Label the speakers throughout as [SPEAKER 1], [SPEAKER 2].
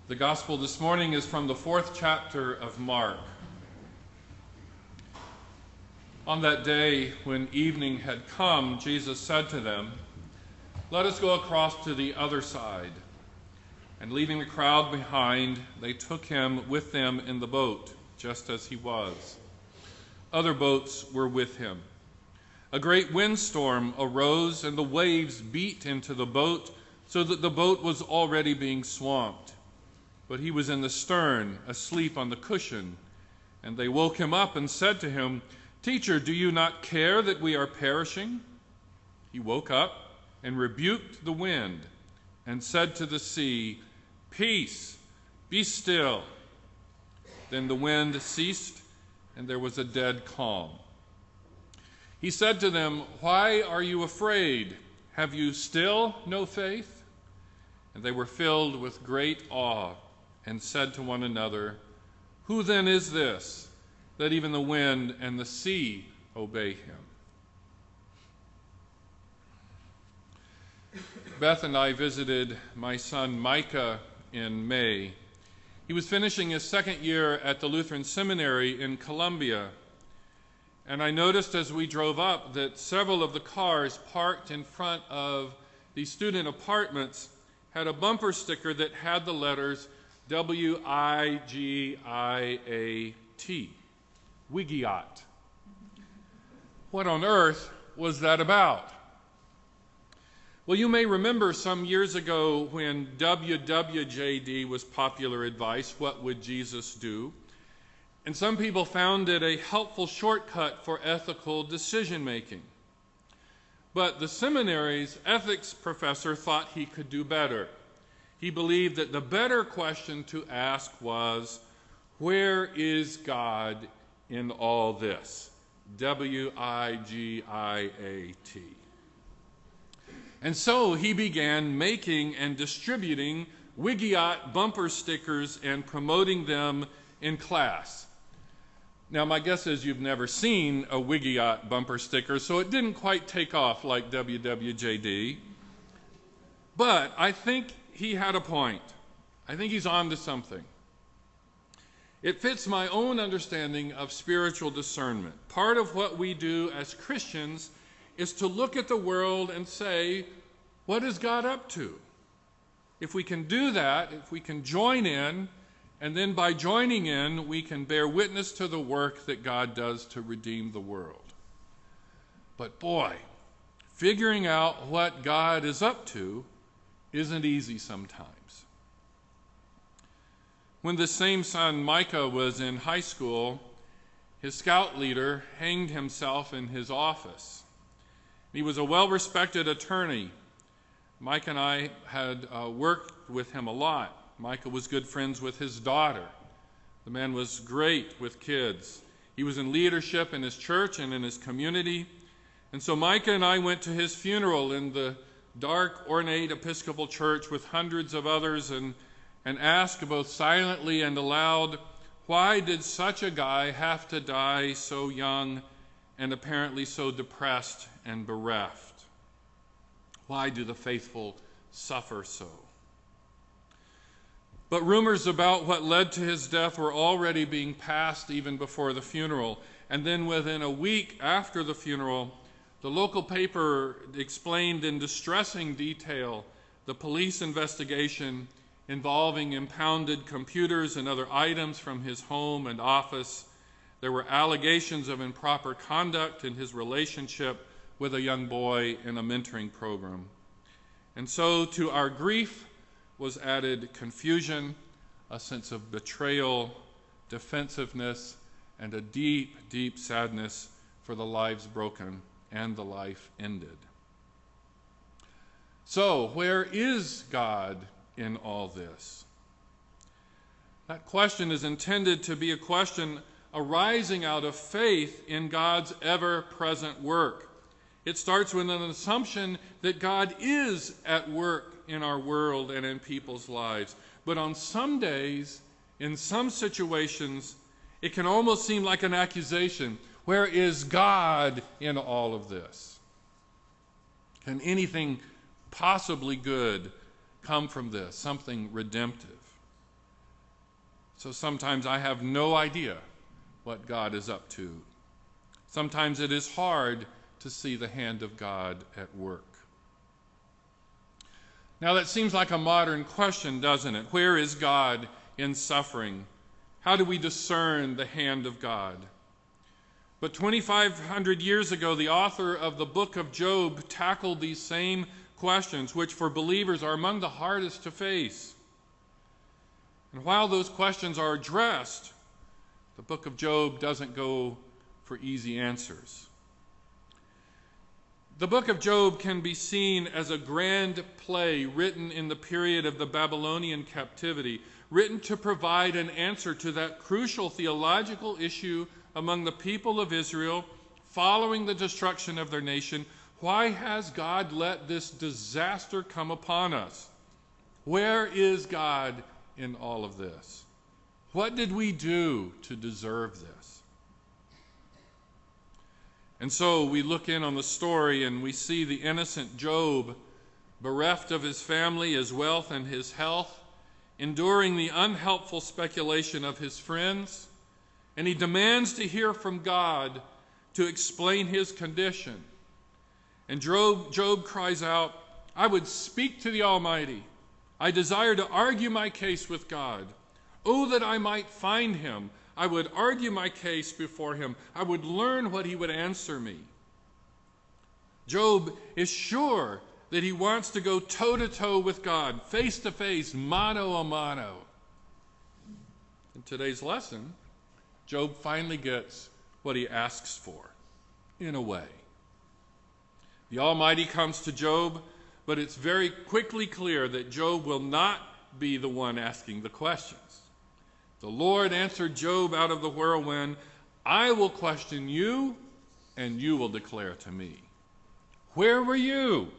[SPEAKER 1] The gospel this morning is from the 4th chapter of Mark. On that day, when evening had come, Jesus said to them, "Let us go across to the other side." And leaving the crowd behind, they took him with them in the boat, just as he was. Other boats were with him. A great windstorm arose, and the waves beat into the boat, so that the boat was already being swamped. But he was in the stern, asleep on the cushion. And they woke him up and said to him, "Teacher, do you not care that we are perishing?" He woke up and rebuked the wind and said to the sea, "Peace, be still." Then the wind ceased, and there was a dead calm. He said to them, "Why are you afraid? Have you still no faith?" And they were filled with great awe and said to one another, "Who then is this, that even the wind and the sea obey him?" Beth and I visited my son Micah in May. He was finishing his second year at the Lutheran Seminary in Columbia. And I noticed as we drove up that several of the cars parked in front of the student apartments had a bumper sticker that had the letters W-I-G-I-A-T, Wigiat. What on earth was that about? Well, you may remember some years ago when WWJD was popular advice, what would Jesus do? And some people found it a helpful shortcut for ethical decision-making. But the seminary's ethics professor thought he could do better. He believed that the better question to ask was, where is God in all this? W-I-G-I-A-T. And so he began making and distributing Wigiat bumper stickers and promoting them in class. Now, my guess is you've never seen a Wigiat bumper sticker, so it didn't quite take off like WWJD. But I think he had a point. I think he's on to something. It fits my own understanding of spiritual discernment. Part of what we do as Christians is to look at the world and say, what is God up to? If we can do that, if we can join in, and then by joining in, we can bear witness to the work that God does to redeem the world. But boy, figuring out what God is up to isn't easy sometimes. When the same son, Micah, was in high school, his scout leader hanged himself in his office. He was a well-respected attorney. Micah and I had worked with him a lot. Micah was good friends with his daughter. The man was great with kids. He was in leadership in his church and in his community. And so Micah and I went to his funeral in the dark, ornate Episcopal church with hundreds of others and asked both silently and aloud, why did such a guy have to die so young and apparently so depressed and bereft? Why do the faithful suffer so? But rumors about what led to his death were already being passed even before the funeral. And then within a week after the funeral, the local paper explained in distressing detail the police investigation involving impounded computers and other items from his home and office. There were allegations of improper conduct in his relationship with a young boy in a mentoring program. And so to our grief was added confusion, a sense of betrayal, defensiveness, and a deep, deep sadness for the lives broken and the life ended. So, where is God in all this? That question is intended to be a question arising out of faith in God's ever-present work. It starts with an assumption that God is at work in our world and in people's lives. But on some days, in some situations, it can almost seem like an accusation. Where is God in all of this? Can anything possibly good come from this, something redemptive? So sometimes I have no idea what God is up to. Sometimes it is hard to see the hand of God at work. Now that seems like a modern question, doesn't it? Where is God in suffering? How do we discern the hand of God? But 2,500 years ago, the author of the book of Job tackled these same questions, which for believers are among the hardest to face. And while those questions are addressed, the book of Job doesn't go for easy answers. The book of Job can be seen as a grand play written in the period of the Babylonian captivity, written to provide an answer to that crucial theological issue among the people of Israel following the destruction of their nation. Why has God let this disaster come upon us? Where is God in all of this? What did we do to deserve this? And so we look in on the story and we see the innocent Job, bereft of his family, his wealth, and his health, enduring the unhelpful speculation of his friends, and he demands to hear from God to explain his condition. And Job cries out, "I would speak to the Almighty. I desire to argue my case with God. Oh, that I might find him. I would argue my case before him. I would learn what he would answer me." Job is sure that he wants to go toe-to-toe with God, face-to-face, mano a mano. In today's lesson, Job finally gets what he asks for, in a way. The Almighty comes to Job, but it's very quickly clear that Job will not be the one asking the questions. The Lord answered Job out of the whirlwind, "I will question you, and you will declare to me. Where were you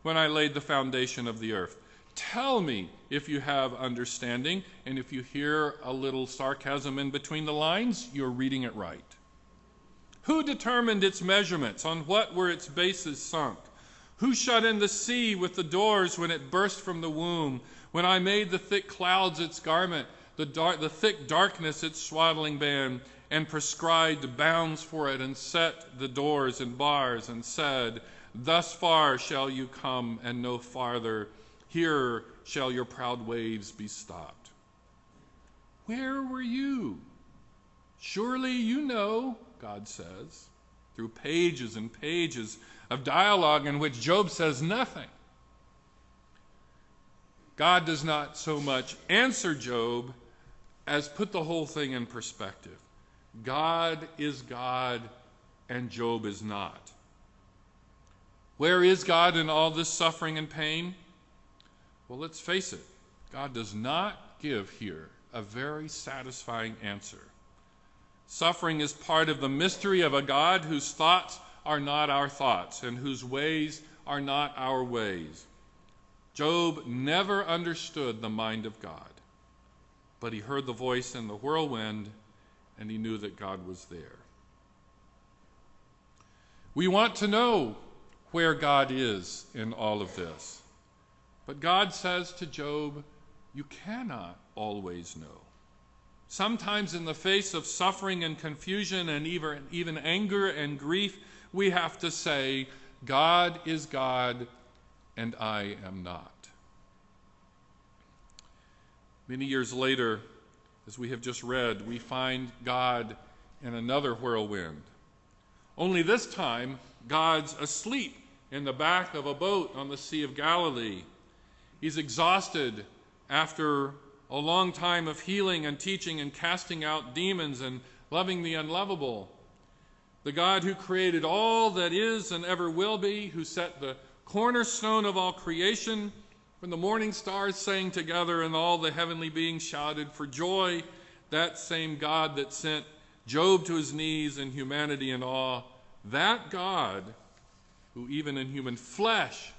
[SPEAKER 1] when I laid the foundation of the earth? Tell me if you have understanding." And if you hear a little sarcasm in between the lines, you're reading it right. "Who determined its measurements? On what were its bases sunk? Who shut in the sea with the doors when it burst from the womb? When I made the thick clouds its garment, the thick darkness its swaddling band, and prescribed bounds for it, and set the doors and bars, and said, thus far shall you come and no farther. Here shall your proud waves be stopped." Where were you? Surely you know, God says, through pages and pages of dialogue in which Job says nothing. God does not so much answer Job as put the whole thing in perspective. God is God and Job is not. Where is God in all this suffering and pain? Well, let's face it, God does not give here a very satisfying answer. Suffering is part of the mystery of a God whose thoughts are not our thoughts and whose ways are not our ways. Job never understood the mind of God, but he heard the voice in the whirlwind and he knew that God was there. We want to know where God is in all of this, but God says to Job, you cannot always know. Sometimes in the face of suffering and confusion and even anger and grief, we have to say, God is God and I am not. Many years later, as we have just read, we find God in another whirlwind. Only this time, God's asleep in the back of a boat on the Sea of Galilee. He's exhausted after a long time of healing and teaching and casting out demons and loving the unlovable. The God who created all that is and ever will be, who set the cornerstone of all creation, when the morning stars sang together and all the heavenly beings shouted for joy, that same God that sent Job to his knees in humanity and awe, that God who even in human flesh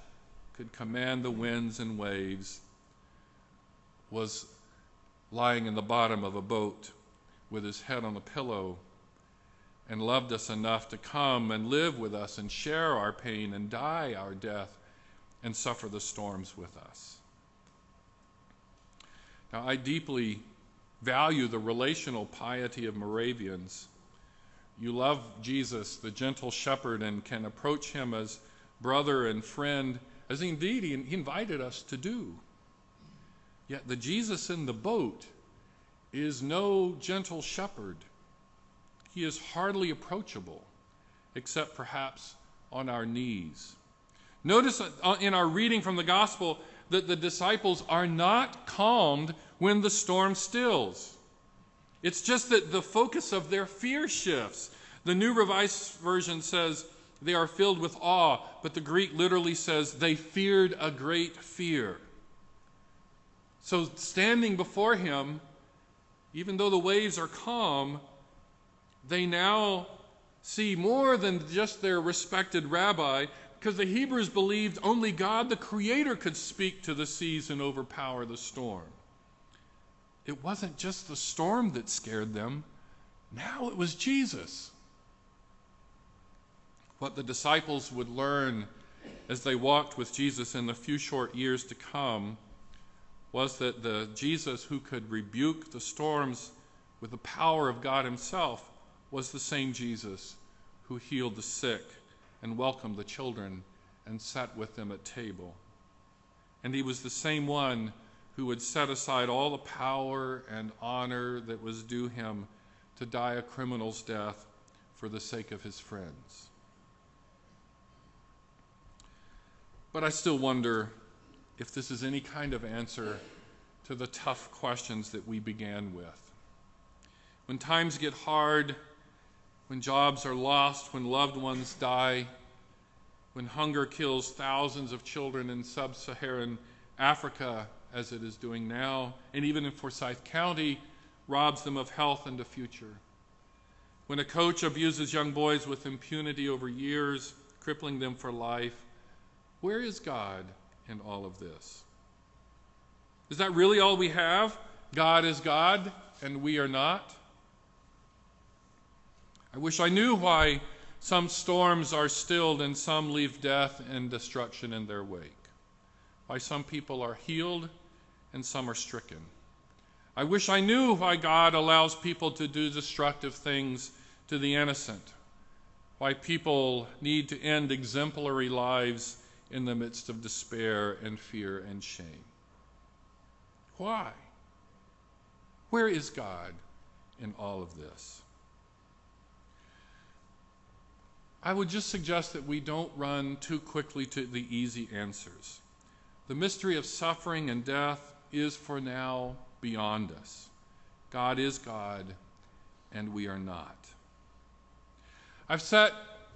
[SPEAKER 1] could command the winds and waves, was lying in the bottom of a boat with his head on a pillow and loved us enough to come and live with us and share our pain and die our death and suffer the storms with us. Now, I deeply value the relational piety of Moravians. You love Jesus, the gentle shepherd, and can approach him as brother and friend, as indeed he invited us to do. Yet the Jesus in the boat is no gentle shepherd. He is hardly approachable, except perhaps on our knees. Notice in our reading from the gospel that the disciples are not calmed when the storm stills. It's just that the focus of their fear shifts. The New Revised Version says they are filled with awe, but the Greek literally says they feared a great fear. So standing before him, even though the waves are calm, they now see more than just their respected rabbi, because the Hebrews believed only God, the Creator, could speak to the seas and overpower the storm. It wasn't just the storm that scared them. Now it was Jesus. What the disciples would learn as they walked with Jesus in the few short years to come was that the Jesus who could rebuke the storms with the power of God himself was the same Jesus who healed the sick and welcomed the children and sat with them at table. And he was the same one who would set aside all the power and honor that was due him to die a criminal's death for the sake of his friends. But I still wonder if this is any kind of answer to the tough questions that we began with. When times get hard, when jobs are lost, when loved ones die, when hunger kills thousands of children in sub-Saharan Africa, as it is doing now, and even in Forsyth County, robs them of health and a future. When a coach abuses young boys with impunity over years, crippling them for life, where is God in all of this? Is that really all we have? God is God, and we are not? I wish I knew why some storms are stilled and some leave death and destruction in their wake. Why some people are healed and some are stricken. I wish I knew why God allows people to do destructive things to the innocent. Why people need to end exemplary lives in the midst of despair and fear and shame. Why? Where is God in all of this? I would just suggest that we don't run too quickly to the easy answers. The mystery of suffering and death is for now beyond us. God is God, and we are not. I've sat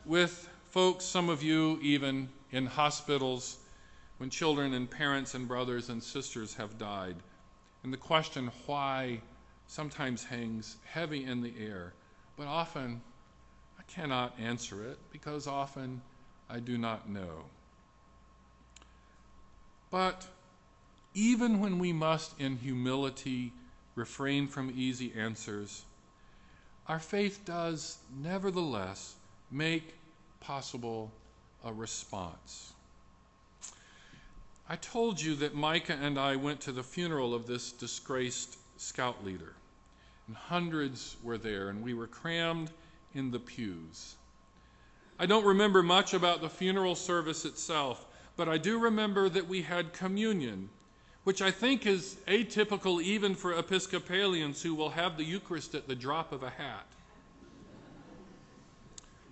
[SPEAKER 1] with folks, some of you even, in hospitals when children and parents and brothers and sisters have died. And the question why sometimes hangs heavy in the air, but often I cannot answer it because often I do not know. But even when we must in humility refrain from easy answers, our faith does nevertheless make possible a response. I told you that Micah and I went to the funeral of this disgraced scout leader, and hundreds were there, and we were crammed in the pews. I don't remember much about the funeral service itself, but I do remember that we had communion, which I think is atypical even for Episcopalians who will have the Eucharist at the drop of a hat.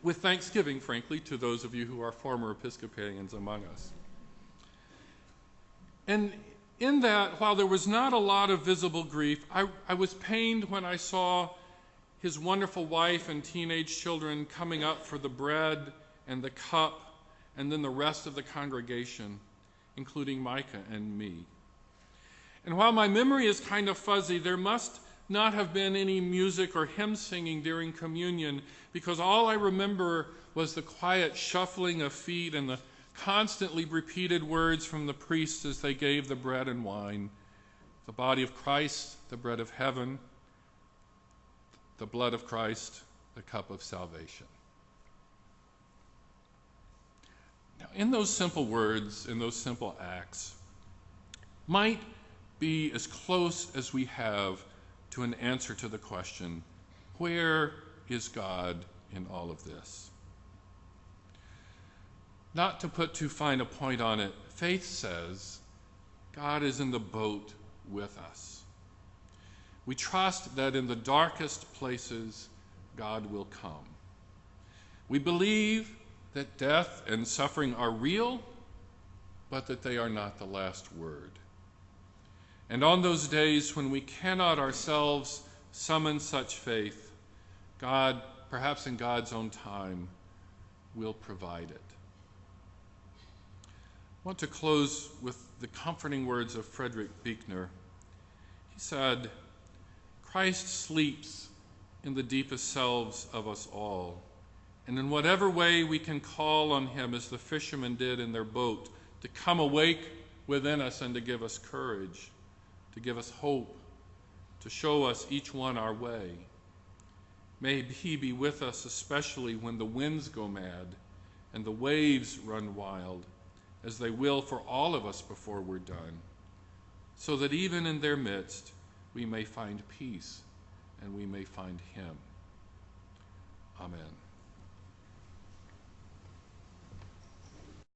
[SPEAKER 1] With thanksgiving, frankly, to those of you who are former Episcopalians among us. And in that, while there was not a lot of visible grief, I was pained when I saw his wonderful wife and teenage children coming up for the bread and the cup, and then the rest of the congregation, including Micah and me. And while my memory is kind of fuzzy, there must not have been any music or hymn singing during communion, because all I remember was the quiet shuffling of feet and the constantly repeated words from the priests as they gave the bread and wine. The body of Christ, the bread of heaven, the blood of Christ, the cup of salvation. Now, in those simple words, in those simple acts, might be as close as we have to an answer to the question, where is God in all of this? Not to put too fine a point on it, faith says God is in the boat with us. We trust that in the darkest places, God will come. We believe that death and suffering are real, but that they are not the last word. And on those days when we cannot ourselves summon such faith, God, perhaps in God's own time, will provide it. I want to close with the comforting words of Frederick Buechner. He said, Christ sleeps in the deepest selves of us all, and in whatever way we can call on him, as the fishermen did in their boat, to come awake within us and to give us courage, to give us hope, to show us each one our way. May he be with us, especially when the winds go mad and the waves run wild, as they will for all of us before we're done, so that even in their midst we may find peace and we may find him. Amen.